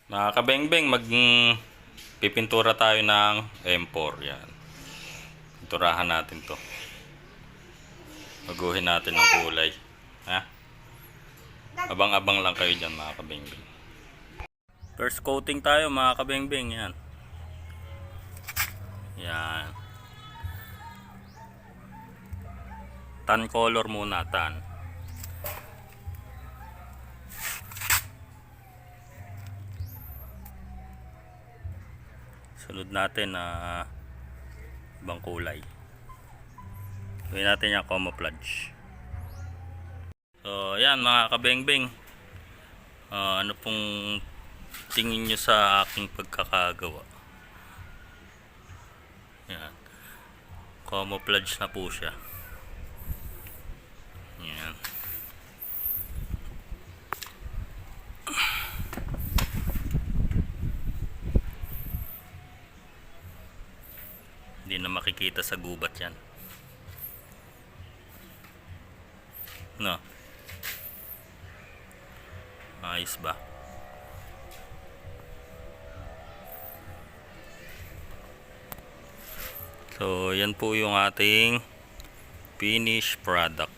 Mga kabengbeng, pipintura tayo ng M4. Yan. Pinturahan natin to. Baguhin natin ng kulay. Ha? Abang-abang lang kayo dyan mga kabengbeng. First coating tayo mga kabengbeng. Yan. Yan. Tan color muna, tan. Sunod natin na ibang kulay. Gawin natin yung camouflage. So, yan mga kabengbeng. Ano pong tingin nyo sa aking pagkakagawa? Yan. Camouflage na po siya. Yan. Hindi na makikita sa gubat yan. No. Ayos ba? So, yan po yung ating finished product.